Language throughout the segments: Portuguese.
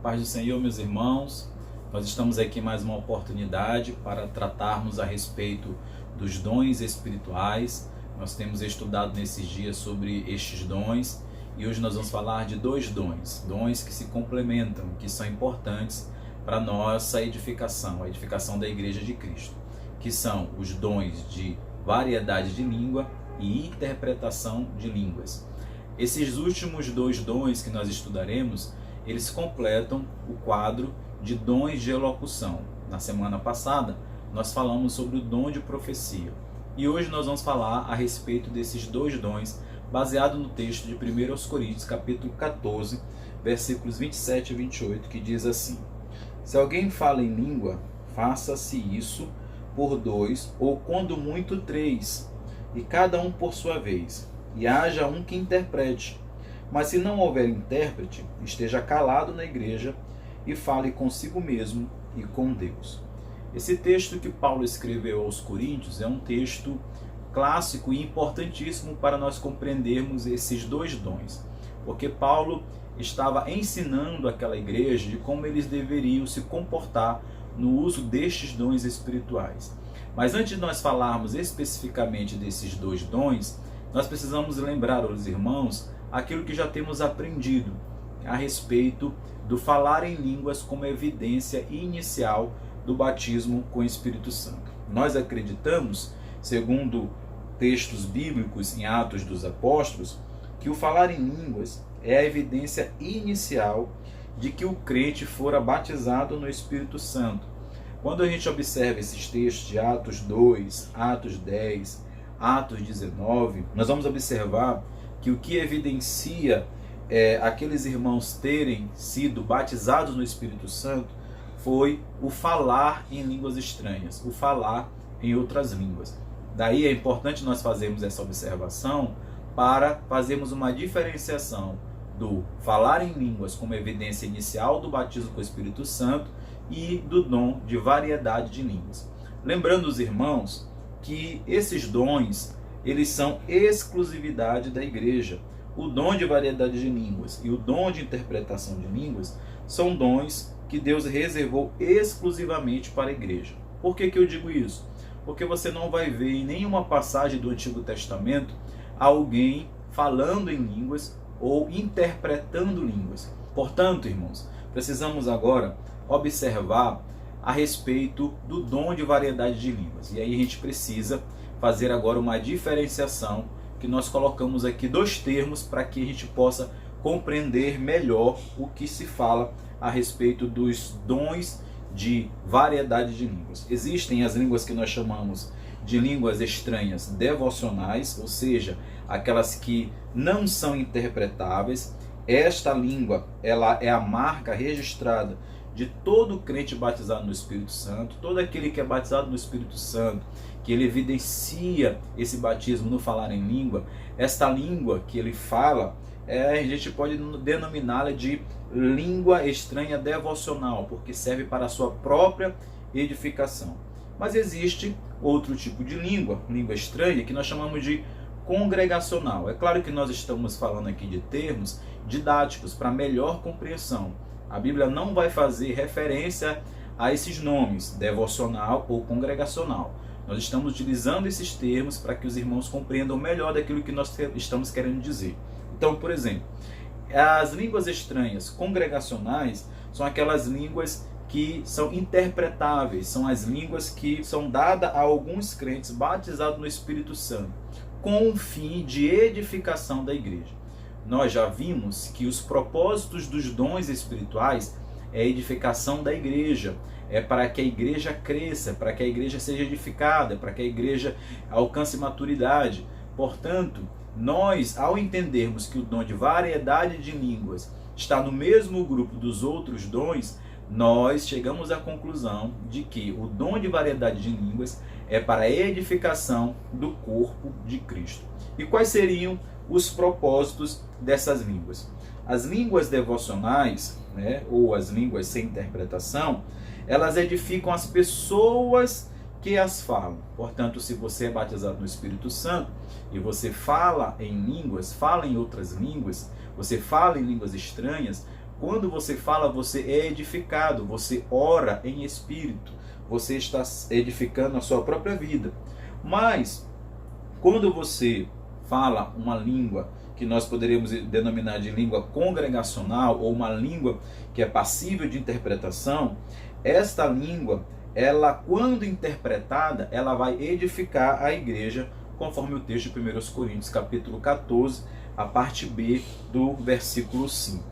paz do Senhor, meus irmãos. Nós estamos aqui mais uma oportunidade para tratarmos a respeito dos dons espirituais. Nós temos estudado nesses dias sobre estes dons e hoje nós vamos falar de dois dons que se complementam, que são importantes para a nossa edificação, a edificação da Igreja de Cristo, que são os dons de variedade de língua e interpretação de línguas. Esses últimos dois dons que nós estudaremos, eles completam o quadro de dons de elocução. Na semana passada, nós falamos sobre o dom de profecia. E hoje nós vamos falar a respeito desses dois dons, baseado no texto de 1 Coríntios, capítulo 14, versículos 27 e 28, que diz assim: Se alguém fala em língua, faça-se isso por dois, ou quando muito três, e cada um por sua vez, e haja um que interprete. Mas se não houver intérprete, esteja calado na igreja e fale consigo mesmo e com Deus. Esse texto que Paulo escreveu aos Coríntios é um texto clássico e importantíssimo para nós compreendermos esses dois dons, porque Paulo estava ensinando aquela igreja de como eles deveriam se comportar no uso destes dons espirituais. Mas antes de nós falarmos especificamente desses dois dons, nós precisamos lembrar aos irmãos aquilo que já temos aprendido a respeito do falar em línguas como evidência inicial do batismo com o Espírito Santo. Nós acreditamos, segundo textos bíblicos em Atos dos Apóstolos, que o falar em línguas é a evidência inicial de que o crente fora batizado no Espírito Santo. Quando a gente observa esses textos de Atos 2, Atos 10, Atos 19, nós vamos observar que o que evidencia aqueles irmãos terem sido batizados no Espírito Santo foi o falar em línguas estranhas, o falar em outras línguas. Daí é importante nós fazermos essa observação para fazermos uma diferenciação do falar em línguas como evidência inicial do batismo com o Espírito Santo e do dom de variedade de línguas. Lembrando os irmãos que esses dons, eles são exclusividade da igreja. O dom de variedade de línguas e o dom de interpretação de línguas são dons que Deus reservou exclusivamente para a igreja. Por que eu digo isso? Porque você não vai ver em nenhuma passagem do Antigo Testamento alguém falando em línguas ou interpretando línguas. Portanto, irmãos, precisamos agora observar a respeito do dom de variedade de línguas. E aí a gente precisa fazer agora uma diferenciação, que nós colocamos aqui dois termos para que a gente possa compreender melhor o que se fala a respeito dos dons de variedade de línguas. Existem as línguas que nós chamamos de línguas estranhas devocionais, ou seja, aquelas que não são interpretáveis. Esta língua, ela é a marca registrada de todo crente batizado no Espírito Santo, todo aquele que é batizado no Espírito Santo, que ele evidencia esse batismo no falar em língua. Esta língua que ele fala, a gente pode denominá-la de língua estranha devocional, porque serve para a sua própria edificação. Mas existe outro tipo de língua estranha, que nós chamamos de congregacional. É claro que nós estamos falando aqui de termos didáticos para melhor compreensão. A Bíblia não vai fazer referência a esses nomes, devocional ou congregacional. Nós estamos utilizando esses termos para que os irmãos compreendam melhor daquilo que nós estamos querendo dizer. Então, por exemplo, as línguas estranhas congregacionais são aquelas línguas que são interpretáveis, são as línguas que são dadas a alguns crentes batizados no Espírito Santo, com o fim de edificação da igreja. Nós já vimos que os propósitos dos dons espirituais é a edificação da igreja, é para que a igreja cresça, para que a igreja seja edificada, para que a igreja alcance maturidade. Portanto, nós, ao entendermos que o dom de variedade de línguas está no mesmo grupo dos outros dons, nós chegamos à conclusão de que o dom de variedade de línguas é para a edificação do corpo de Cristo. E quais seriam os propósitos dessas línguas? As línguas devocionais, ou as línguas sem interpretação, elas edificam as pessoas que as falam. Portanto, se você é batizado no Espírito Santo e você fala em línguas, fala em outras línguas, você fala em línguas estranhas, Quando você fala, você é edificado, você ora em espírito, você está edificando a sua própria vida. Mas, quando você fala uma língua que nós poderíamos denominar de língua congregacional, ou uma língua que é passível de interpretação, esta língua, ela, quando interpretada, ela vai edificar a igreja, conforme o texto de 1 Coríntios, capítulo 14, a parte B do versículo 5.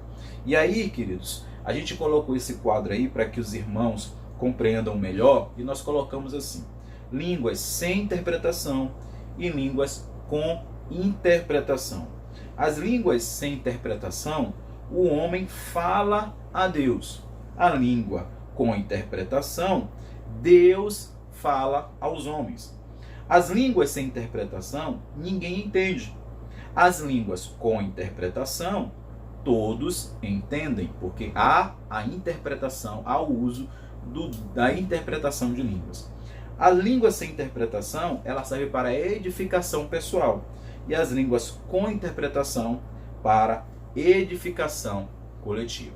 E aí, queridos, a gente colocou esse quadro aí para que os irmãos compreendam melhor, e nós colocamos assim: línguas sem interpretação e línguas com interpretação. As línguas sem interpretação, o homem fala a Deus. A língua com interpretação, Deus fala aos homens. As línguas sem interpretação, ninguém entende. As línguas com interpretação, todos entendem, porque há a interpretação, há o uso da interpretação de línguas. A língua sem interpretação, ela serve para edificação pessoal, e as línguas com interpretação para edificação coletiva.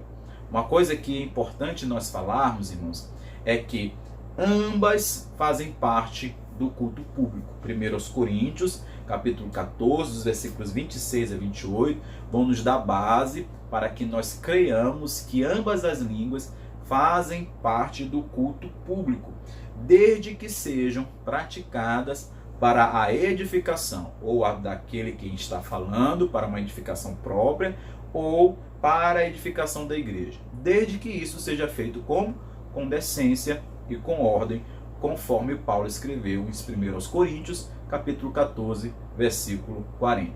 Uma coisa que é importante nós falarmos, irmãos, é que ambas fazem parte do culto público. 1 Coríntios, capítulo 14, dos versículos 26 a 28, vão nos dar base para que nós creiamos que ambas as línguas fazem parte do culto público, desde que sejam praticadas para a edificação, ou a daquele que está falando, para uma edificação própria, ou para a edificação da igreja, desde que isso seja feito com decência e com ordem, conforme Paulo escreveu em 1 Coríntios, capítulo 14, versículo 40.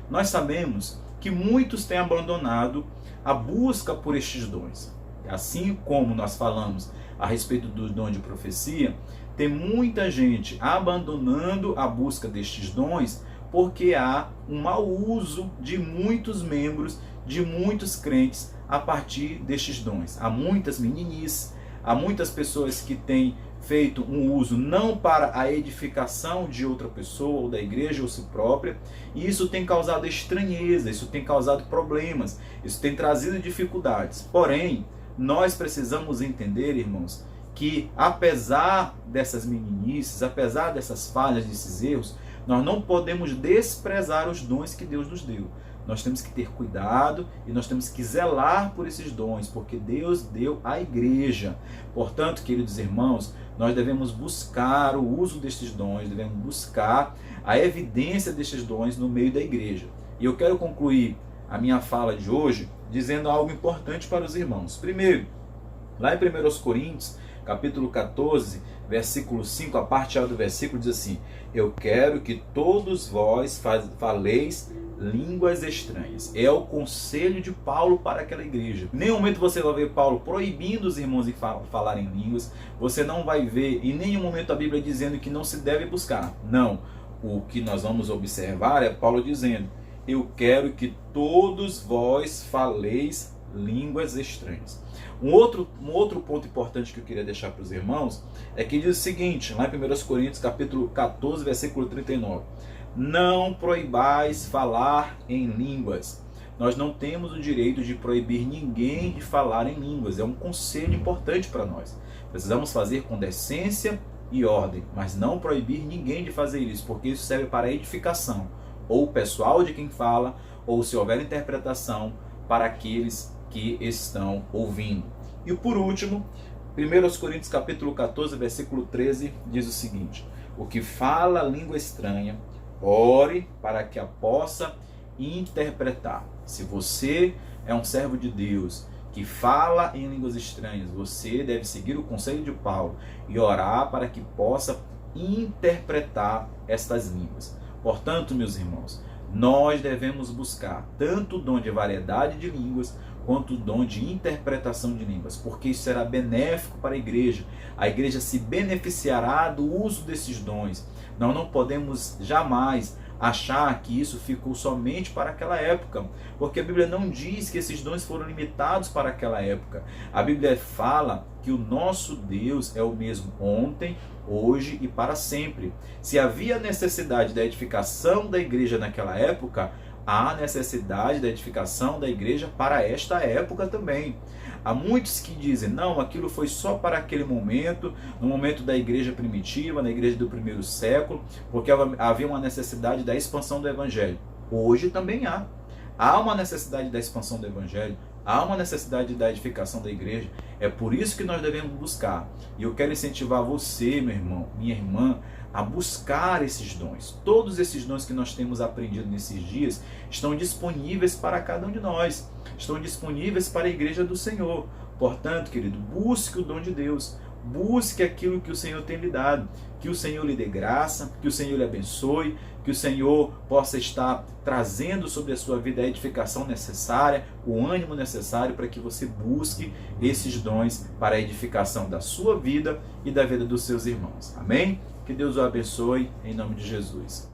Nós sabemos que muitos têm abandonado a busca por estes dons. Assim como nós falamos a respeito do dom de profecia, tem muita gente abandonando a busca destes dons porque há um mau uso de muitos membros, de muitos crentes a partir destes dons. Há muitas meninices, há muitas pessoas que têm feito um uso não para a edificação de outra pessoa, ou da igreja, ou si própria, e isso tem causado estranheza, isso tem causado problemas, isso tem trazido dificuldades. Porém, nós precisamos entender, irmãos, que apesar dessas meninices, apesar dessas falhas, desses erros, nós não podemos desprezar os dons que Deus nos deu. Nós temos que ter cuidado e nós temos que zelar por esses dons, porque Deus deu à igreja. Portanto, queridos irmãos, nós devemos buscar o uso destes dons, devemos buscar a evidência destes dons no meio da igreja. E eu quero concluir a minha fala de hoje dizendo algo importante para os irmãos. Primeiro, lá em 1 Coríntios, capítulo 14, versículo 5, a parte A do versículo diz assim: eu quero que todos vós faleis línguas estranhas. É o conselho de Paulo para aquela igreja. Em nenhum momento você vai ver Paulo proibindo os irmãos de falarem línguas. Você não vai ver em nenhum momento a Bíblia dizendo que não se deve buscar. Não. O que nós vamos observar é Paulo dizendo: eu quero que todos vós faleis línguas estranhas. Um outro ponto importante que eu queria deixar para os irmãos é que diz o seguinte, lá em 1 Coríntios capítulo 14, versículo 39. Não proibais falar em línguas. Nós não temos o direito de proibir ninguém de falar em línguas. É um conselho importante para nós. Precisamos fazer com decência e ordem, mas não proibir ninguém de fazer isso, porque isso serve para edificação, ou pessoal de quem fala, ou se houver interpretação, para aqueles que estão ouvindo. E por último, 1 Coríntios capítulo 14, versículo 13, diz o seguinte: o que fala língua estranha, ore para que a possa interpretar. Se você é um servo de Deus que fala em línguas estranhas, você deve seguir o conselho de Paulo e orar para que possa interpretar estas línguas. Portanto, meus irmãos, nós devemos buscar tanto o dom de variedade de línguas quanto o dom de interpretação de línguas, porque isso será benéfico para a igreja. A igreja se beneficiará do uso desses dons. Nós não podemos jamais achar que isso ficou somente para aquela época, porque a Bíblia não diz que esses dons foram limitados para aquela época. A Bíblia fala que o nosso Deus é o mesmo ontem, hoje e para sempre. Se havia necessidade da edificação da igreja naquela época, há necessidade da edificação da igreja para esta época também. Há muitos que dizem, não, aquilo foi só para aquele momento, no momento da igreja primitiva, na igreja do primeiro século, porque havia uma necessidade da expansão do evangelho. Hoje também há. Há uma necessidade da expansão do evangelho, há uma necessidade da edificação da igreja. É por isso que nós devemos buscar. E eu quero incentivar você, meu irmão, minha irmã, a buscar esses dons. Todos esses dons que nós temos aprendido nesses dias estão disponíveis para cada um de nós. Estão disponíveis para a igreja do Senhor. Portanto, querido, busque o dom de Deus. Busque aquilo que o Senhor tem lhe dado. Que o Senhor lhe dê graça, que o Senhor lhe abençoe, que o Senhor possa estar trazendo sobre a sua vida a edificação necessária, o ânimo necessário para que você busque esses dons para a edificação da sua vida e da vida dos seus irmãos. Amém? Que Deus o abençoe, em nome de Jesus.